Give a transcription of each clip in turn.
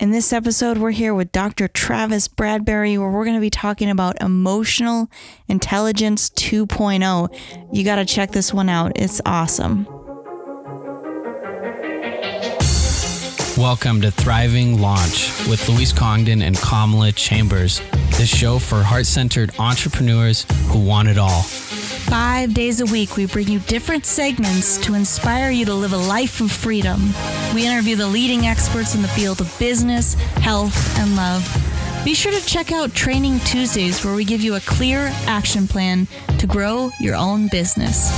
In this episode, we're here with Dr. Travis Bradberry, where we're going to be talking about Emotional Intelligence 2.0. You got to check this one out. It's awesome. Welcome to Thriving Launch with Louise Congdon and Kamala Chambers, the show for heart-centered entrepreneurs who want it all. 5 days a week, we bring you different segments to inspire you to live a life of freedom. We interview the leading experts in the field of business, health, and love. Be sure to check out Training Tuesdays, where we give you a clear action plan to grow your own business.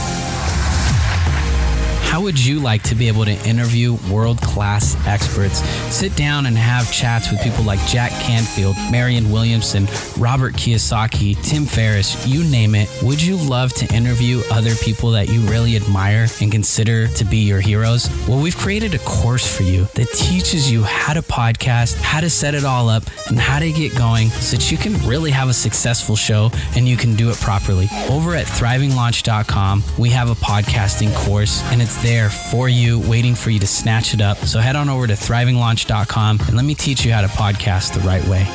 How would you like to be able to interview world-class experts? Sit down and have chats with people like Jack Canfield, Marianne Williamson, Robert Kiyosaki, Tim Ferriss, you name it. Would you love to interview other people that you really admire and consider to be your heroes? Well, we've created a course for you that teaches you how to podcast, how to set it all up, and how to get going so that you can really have a successful show and you can do it properly. Over at thrivinglaunch.com, we have a podcasting course, and it's there for you, waiting for you to snatch it up. So head on over to thrivinglaunch.com and let me teach you how to podcast the right way.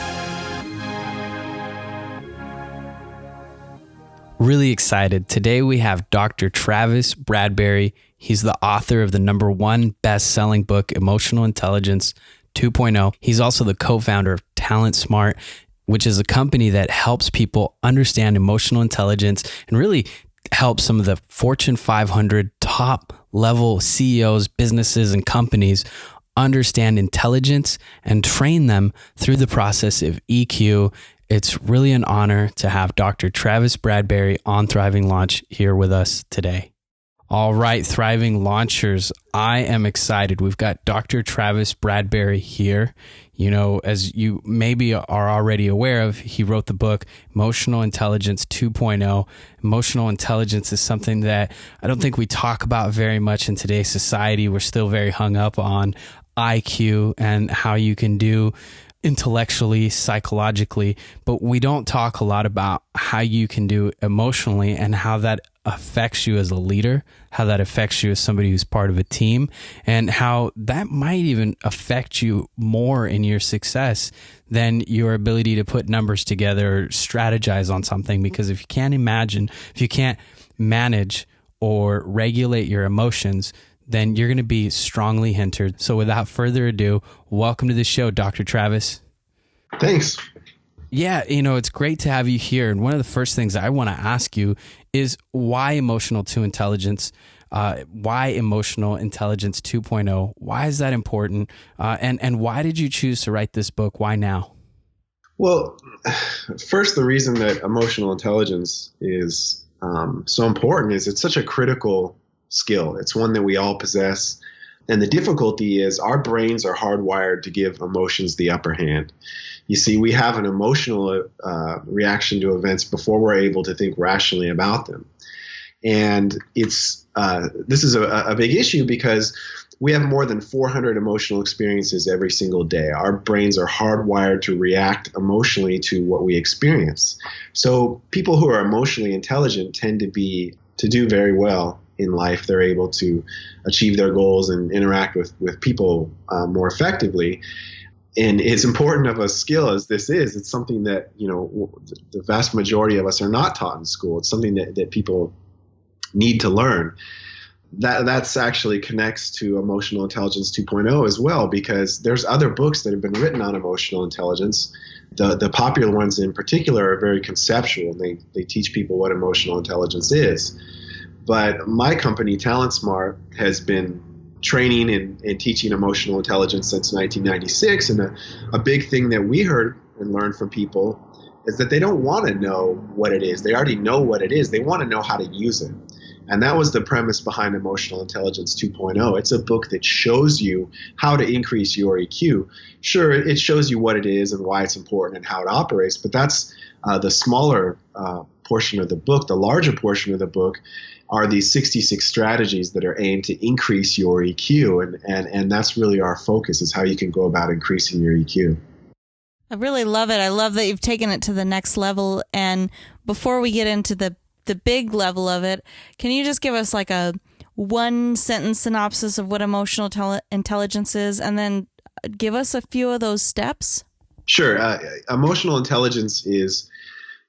Really excited. Today we have Dr. Travis Bradberry. He's the author of the #1 best-selling book, Emotional Intelligence 2.0. He's also the co-founder of TalentSmart, which is a company that helps people understand emotional intelligence and really help some of the Fortune 500 top level CEOs, businesses, and companies understand intelligence and train them through the process of EQ. It's really an honor to have Dr. Travis Bradberry on Thriving Launch here with us today. All right, Thriving Launchers, I am excited. We've got Dr. Travis Bradberry here. You know, as you maybe are already aware of, he wrote the book, Emotional Intelligence 2.0. Emotional intelligence is something that I don't think we talk about very much in today's society. We're still very hung up on IQ and how you can do intellectually, psychologically, but we don't talk a lot about how you can do emotionally and how that affects you as a leader, how that affects you as somebody who's part of a team, and how that might even affect you more in your success than your ability to put numbers together or strategize on something. Because if you can't manage or regulate your emotions, then you're going to be strongly hindered. So without further ado, welcome to the show, Dr. Travis. Thanks. Yeah, it's great to have you here. And one of the first things I want to ask you is why emotional intelligence 2.0? Why is that important? And why did you choose to write this book? Why now? Well, first, the reason that emotional intelligence is so important is it's such a critical skill. It's one that we all possess. And the difficulty is our brains are hardwired to give emotions the upper hand. You see, we have an emotional reaction to events before we're able to think rationally about them. And this is a big issue because we have more than 400 emotional experiences every single day. Our brains are hardwired to react emotionally to what we experience. So people who are emotionally intelligent tend to do very well in life. They're able to achieve their goals and interact with people more effectively. And as important of a skill as this is, it's something that, the vast majority of us are not taught in school. It's something that people need to learn. That's actually connects to Emotional Intelligence 2.0 as well, because there's other books that have been written on emotional intelligence. The popular ones in particular are very conceptual. They teach people what emotional intelligence is. But my company, TalentSmart, has been training and teaching emotional intelligence since 1996. And a big thing that we heard and learned from people is that they don't want to know what it is. They already know what it is. They want to know how to use it. And that was the premise behind Emotional Intelligence 2.0. It's a book that shows you how to increase your EQ. Sure, it shows you what it is and why it's important and how it operates, but that's the smaller portion of the book. The larger portion of the book are these 66 strategies that are aimed to increase your EQ. And that's really our focus, is how you can go about increasing your EQ. I really love it. I love that you've taken it to the next level. And before we get into the big level of it, can you just give us like a one sentence synopsis of what emotional intelligence is, and then give us a few of those steps? Sure. Emotional intelligence is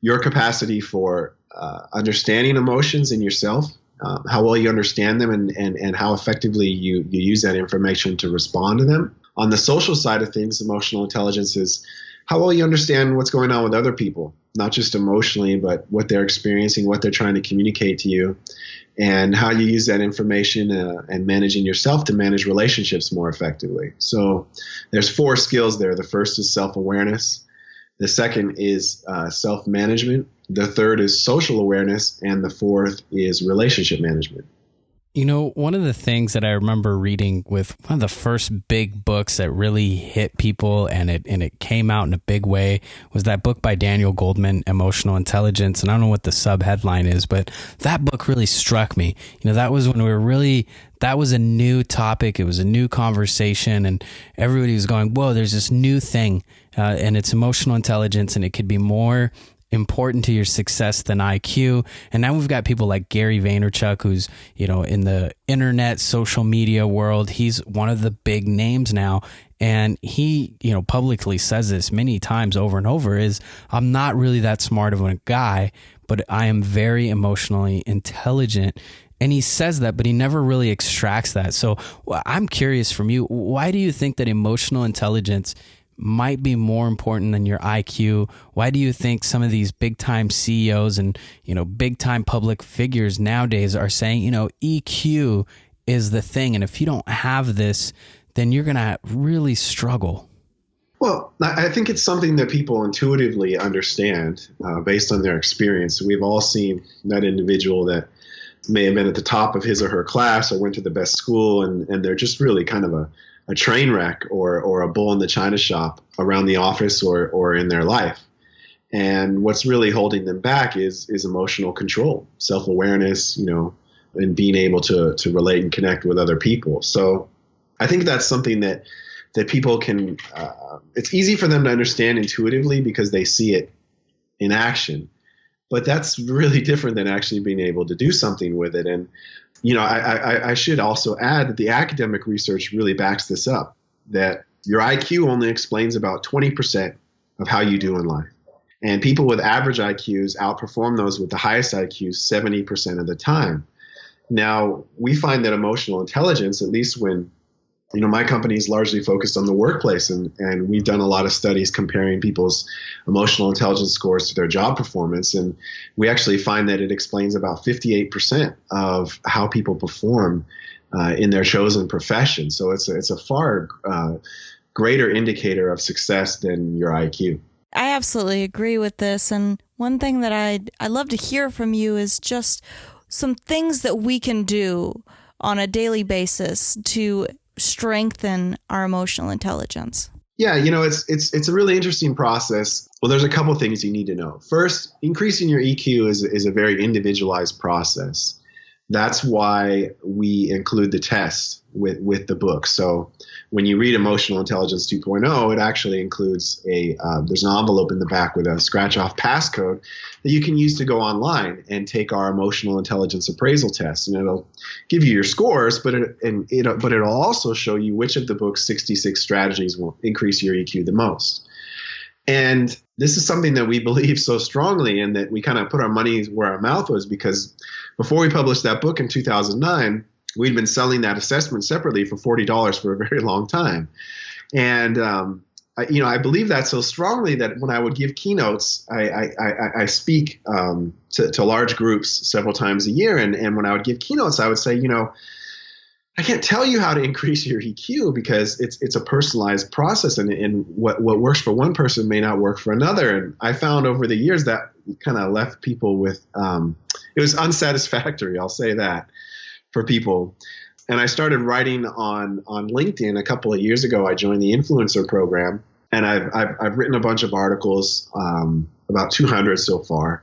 your capacity for understanding emotions in yourself, how well you understand them, and how effectively you use that information to respond to them. On the social side of things, emotional intelligence is how well you understand what's going on with other people, not just emotionally, but what they're experiencing, what they're trying to communicate to you, and how you use that information and managing yourself to manage relationships more effectively. So there's 4 skills there. The first is self-awareness. The second is self-management. The third is social awareness. And the fourth is relationship management. You know, one of the things that I remember reading with one of the first big books that really hit people and it came out in a big way was that book by Daniel Goldman, Emotional Intelligence. And I don't know what the subheadline is, but that book really struck me. You know, that was when that was a new topic. It was a new conversation and everybody was going, whoa, there's this new thing and it's emotional intelligence and it could be more important to your success than IQ. And now we've got people like Gary Vaynerchuk, who's, you know, in the internet social media world. He's one of the big names now. And he, you know, publicly says this many times over and over is, I'm not really that smart of a guy, but I am very emotionally intelligent. And he says that, but he never really extracts that. So I'm curious from you, why do you think that emotional intelligence might be more important than your IQ? Why do you think some of these big time CEOs and, you know, big time public figures nowadays are saying, you know, EQ is the thing. And if you don't have this, then you're going to really struggle? Well, I think it's something that people intuitively understand based on their experience. We've all seen that individual that may have been at the top of his or her class or went to the best school, and they're just really kind of a train wreck or a bull in the china shop around the office or in their life. And what's really holding them back is emotional control, self-awareness, you know, and being able to relate and connect with other people. So I think that's something that people can, it's easy for them to understand intuitively because they see it in action. But that's really different than actually being able to do something with it. And you know, I should also add that the academic research really backs this up, that your IQ only explains about 20% of how you do in life. And people with average IQs outperform those with the highest IQs 70% of the time. Now, we find that emotional intelligence, at least when, you know, my company is largely focused on the workplace, and we've done a lot of studies comparing people's emotional intelligence scores to their job performance. And we actually find that it explains about 58% of how people perform in their chosen profession. So it's a far greater indicator of success than your IQ. I absolutely agree with this. And one thing that I'd love to hear from you is just some things that we can do on a daily basis to strengthen our emotional intelligence. Yeah, you know, it's a really interesting process. Well, there's a couple things you need to know. First, increasing your EQ is a very individualized process. That's why we include the test with the book. So when you read Emotional Intelligence 2.0, it actually includes there's an envelope in the back with a scratch-off passcode that you can use to go online and take our emotional intelligence appraisal test. And it'll give you your scores, but it'll also show you which of the book's 66 strategies will increase your EQ the most. And this is something that we believe so strongly in, that we kind of put our money where our mouth was, because before we published that book in 2009, we'd been selling that assessment separately for $40 for a very long time. And, I believe that so strongly that when I would give keynotes, I speak to large groups several times a year. And when I would give keynotes, I would say, I can't tell you how to increase your EQ because it's a personalized process, and what works for one person may not work for another. And I found over the years that kind of left people with, it was unsatisfactory, I'll say that, for people. And I started writing on LinkedIn a couple of years ago. I joined the influencer program, and I've written a bunch of articles, about 200 so far.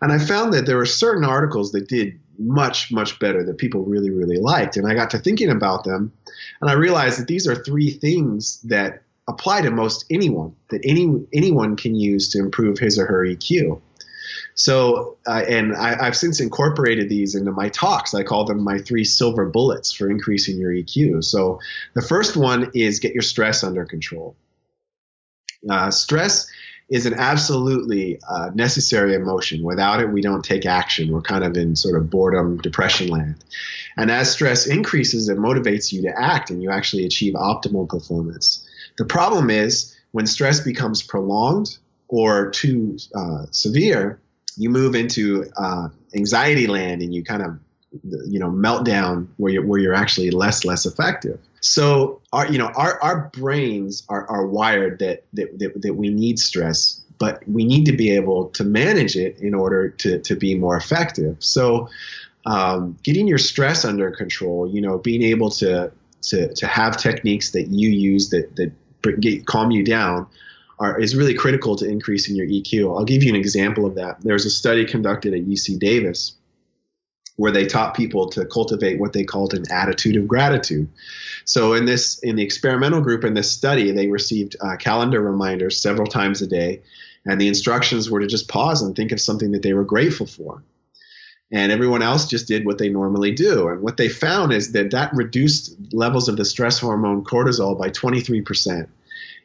And I found that there were certain articles that did much, much better, that people really, really liked. And I got to thinking about them, and I realized that these are 3 things that apply to most anyone, that anyone can use to improve his or her EQ. So, I've since incorporated these into my talks. I call them my 3 silver bullets for increasing your EQ. So the first one is get your stress under control. Stress is an absolutely necessary emotion. Without it, we don't take action. We're kind of in sort of boredom, depression land. And as stress increases, it motivates you to act, and you actually achieve optimal performance. The problem is when stress becomes prolonged or too severe, you move into anxiety land, and you kind of, melt down where you're actually less effective. So our brains are wired that we need stress, but we need to be able to manage it in order to be more effective. So getting your stress under control, being able to have techniques that you use that calm you down is really critical to increasing your EQ. I'll give you an example of that. There was a study conducted at UC Davis where they taught people to cultivate what they called an attitude of gratitude. So in the experimental group in this study, they received calendar reminders several times a day, and the instructions were to just pause and think of something that they were grateful for. And everyone else just did what they normally do. And what they found is that reduced levels of the stress hormone cortisol by 23%.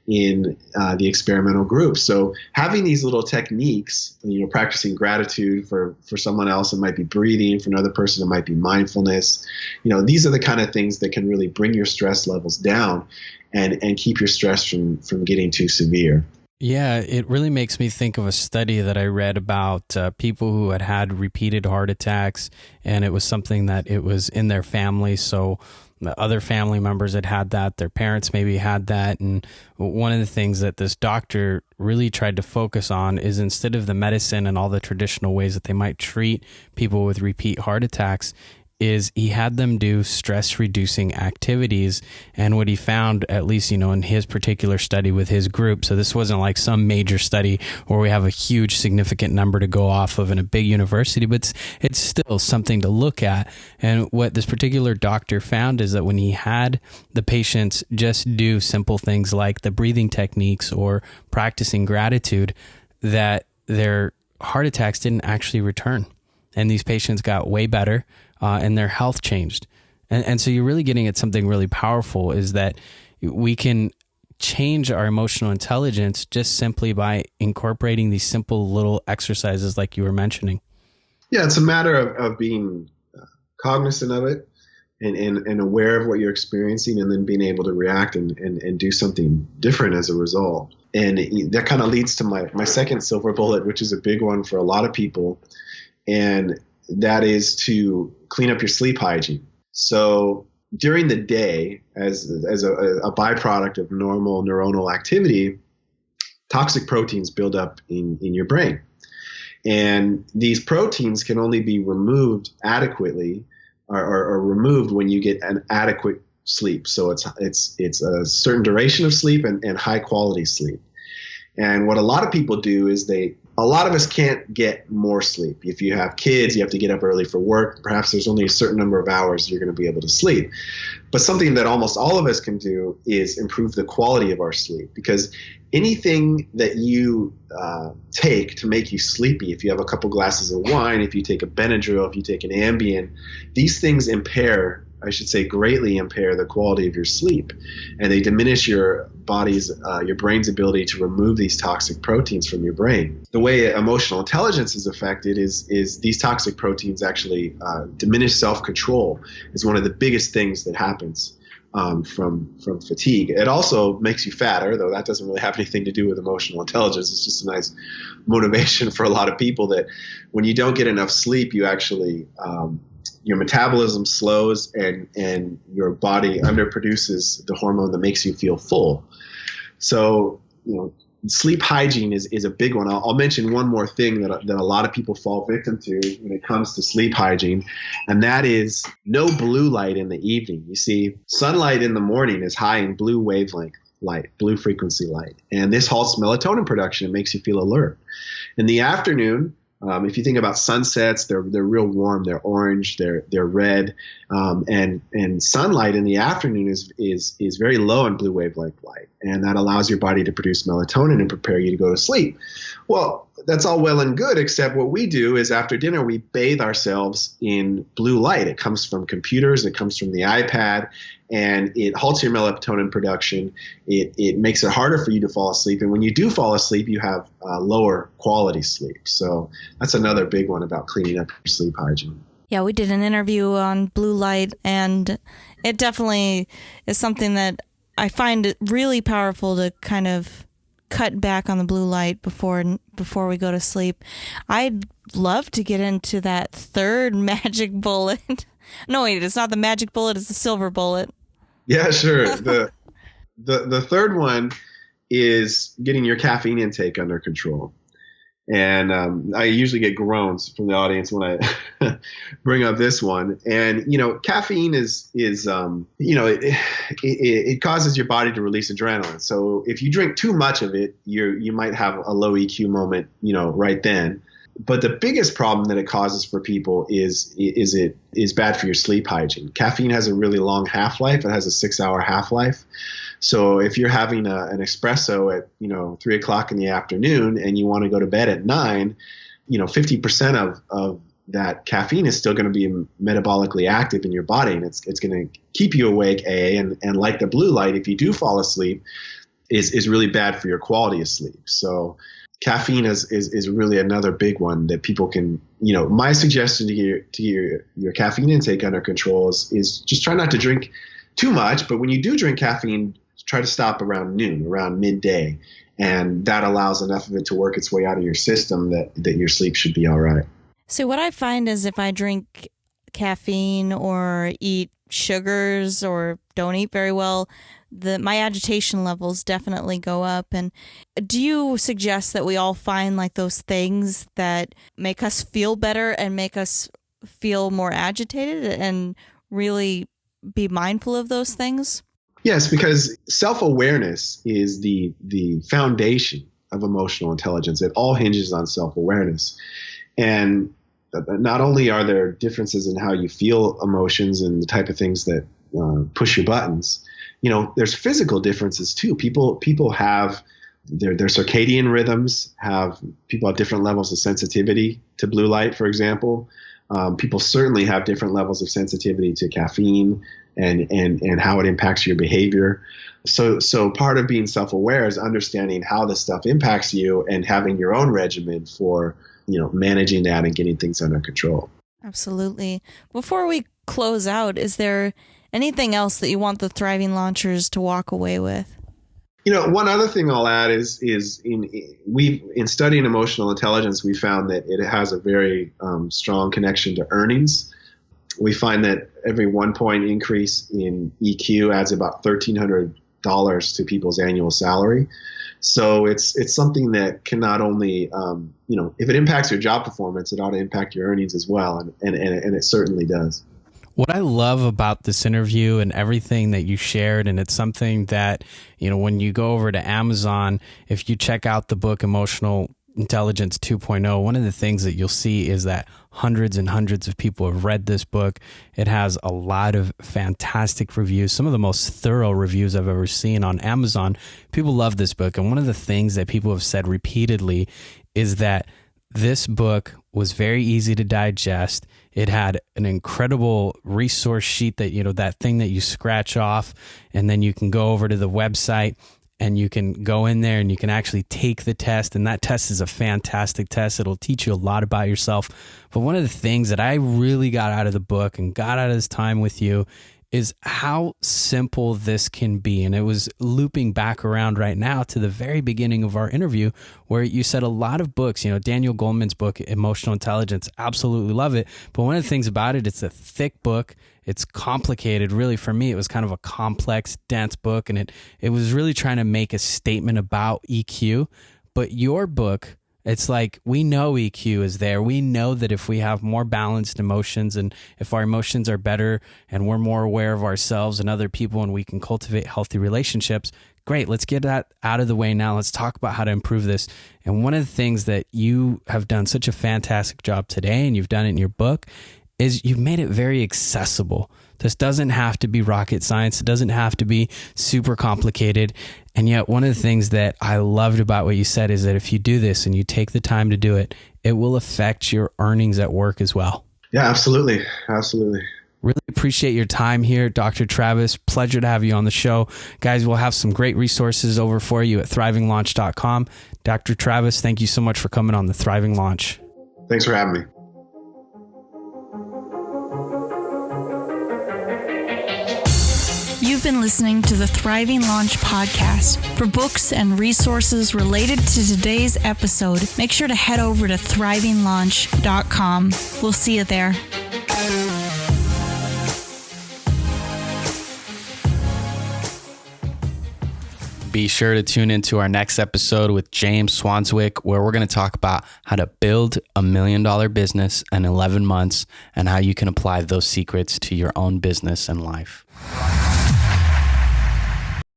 In the experimental group. So having these little techniques, practicing gratitude for someone else, it might be breathing. For another person, it might be mindfulness. These are the kind of things that can really bring your stress levels down and keep your stress from getting too severe. Yeah, it really makes me think of a study that I read about people who had repeated heart attacks, and it was something that it was in their family. So the other family members had that, their parents maybe had that. And one of the things that this doctor really tried to focus on is, instead of the medicine and all the traditional ways that they might treat people with repeat heart attacks, is he had them do stress reducing activities. And what he found, at least, in his particular study with his group, so this wasn't like some major study where we have a huge significant number to go off of in a big university, but it's still something to look at. And what this particular doctor found is that when he had the patients just do simple things like the breathing techniques or practicing gratitude, that their heart attacks didn't actually return. And these patients got way better. And their health changed. And so you're really getting at something really powerful, is that we can change our emotional intelligence just simply by incorporating these simple little exercises like you were mentioning. Yeah, it's a matter of being cognizant of it and aware of what you're experiencing, and then being able to react and do something different as a result. And that kind of leads to my second silver bullet, which is a big one for a lot of people. And that is to clean up your sleep hygiene. So during the day, as a byproduct of normal neuronal activity, toxic proteins build up in your brain. And these proteins can only be removed adequately or removed when you get an adequate sleep. So it's a certain duration of sleep and high quality sleep. And what a lot of people do is a lot of us can't get more sleep. If you have kids, you have to get up early for work. Perhaps there's only a certain number of hours you're going to be able to sleep. But something that almost all of us can do is improve the quality of our sleep, because anything that you take to make you sleepy, if you have a couple glasses of wine, if you take a Benadryl, if you take an Ambien, these things greatly impair the quality of your sleep. And they diminish your brain's ability to remove these toxic proteins from your brain. The way emotional intelligence is affected is these toxic proteins actually diminish self-control is one of the biggest things that happens from fatigue. It also makes you fatter, though that doesn't really have anything to do with emotional intelligence. It's just a nice motivation for a lot of people that when you don't get enough sleep, you actually your metabolism slows and your body underproduces the hormone that makes you feel full. So, sleep hygiene is a big one. I'll mention one more thing that a lot of people fall victim to when it comes to sleep hygiene, and that is no blue light in the evening. You see, sunlight in the morning is high in blue wavelength light, blue frequency light, and this halts melatonin production and makes you feel alert. In the afternoon, If you think about sunsets, they're real warm. They're orange. They're red, and sunlight in the afternoon is very low in blue wavelength light, and that allows your body to produce melatonin and prepare you to go to sleep. Well, that's all well and good, except what we do is after dinner we bathe ourselves in blue light. It comes from computers. It comes from the iPad. And it halts your melatonin production. It makes it harder for you to fall asleep. And when you do fall asleep, you have lower quality sleep. So that's another big one about cleaning up your sleep hygiene. Yeah, we did an interview on blue light, and it definitely is something that I find it really powerful to kind of cut back on the blue light before we go to sleep. I'd love to get into that third magic bullet. No, wait, it's not the magic bullet, it's the silver bullet. Yeah, sure. The third one is getting your caffeine intake under control. And I usually get groans from the audience when I bring up this one. And, caffeine it causes your body to release adrenaline. So if you drink too much of it, you might have a low EQ moment, right then. But the biggest problem that it causes for people is it is bad for your sleep hygiene. Caffeine has a really long half-life. It has a 6-hour half-life. So if you're having an espresso at 3 o'clock in the afternoon and you want to go to bed at 9, 50% of that caffeine is still going to be metabolically active in your body, and it's going to keep you awake. And like the blue light, if you do fall asleep, is really bad for your quality of sleep. So caffeine is really another big one that people can, my suggestion to get your caffeine intake under control is just try not to drink too much. But when you do drink caffeine, try to stop around noon, around midday. And that allows enough of it to work its way out of your system that your sleep should be all right. So what I find is if I drink caffeine or eat sugars or don't eat very well, my agitation levels definitely go up. And do you suggest that we all find like those things that make us feel better and make us feel more agitated and really be mindful of those things? Yes, because self-awareness is the foundation of emotional intelligence. It all hinges on self-awareness. And not only are there differences in how you feel emotions and the type of things that push your buttons, there's physical differences too. People have their circadian rhythms. People have different levels of sensitivity to blue light, for example. People certainly have different levels of sensitivity to caffeine and how it impacts your behavior. So part of being self-aware is understanding how this stuff impacts you and having your own regimen for managing that and getting things under control. Absolutely. Before we close out, is there anything else that you want the Thriving Launchers to walk away with? One other thing I'll add is in studying emotional intelligence, we found that it has a very strong connection to earnings. We find that every 1 point increase in EQ adds about $1,300 to people's annual salary. So it's something that can not only, if it impacts your job performance, it ought to impact your earnings as well. And it certainly does. What I love about this interview and everything that you shared, and it's something that, when you go over to Amazon, if you check out the book Emotional Intelligence 2.0, one of the things that you'll see is that hundreds and hundreds of people have read this book. It has a lot of fantastic reviews, some of the most thorough reviews I've ever seen on Amazon. People love this book. And one of the things that people have said repeatedly is that this book was very easy to digest. It had an incredible resource sheet that, that thing that you scratch off, and then you can go over to the website and you can go in there and you can actually take the test. And that test is a fantastic test. It'll teach you a lot about yourself. But one of the things that I really got out of the book and got out of this time with you is how simple this can be. And it was looping back around right now to the very beginning of our interview where you said a lot of books, Daniel Goleman's book, Emotional Intelligence, absolutely love it. But one of the things about it, it's a thick book. It's complicated. Really, for me, it was kind of a complex, dense book. And it was really trying to make a statement about EQ. But your book, it's like we know EQ is there. We know that if we have more balanced emotions and if our emotions are better and we're more aware of ourselves and other people and we can cultivate healthy relationships, Great. Let's get that out of the way now. Let's talk about how to improve this. And one of the things that you have done such a fantastic job today, and you've done it in your book, is you've made it very accessible. This doesn't have to be rocket science. It doesn't have to be super complicated. And yet one of the things that I loved about what you said is that if you do this and you take the time to do it, it will affect your earnings at work as well. Yeah, absolutely. Absolutely. Really appreciate your time here, Dr. Travis. Pleasure to have you on the show. Guys, we'll have some great resources over for you at thrivinglaunch.com. Dr. Travis, thank you so much for coming on the Thriving Launch. Thanks for having me. You've been listening to the Thriving Launch podcast. For books and resources related to today's episode, make sure to head over to thrivinglaunch.com. We'll see you there. Be sure to tune into our next episode with James Swanswick, where we're going to talk about how to build $1 million business in 11 months and how you can apply those secrets to your own business and life.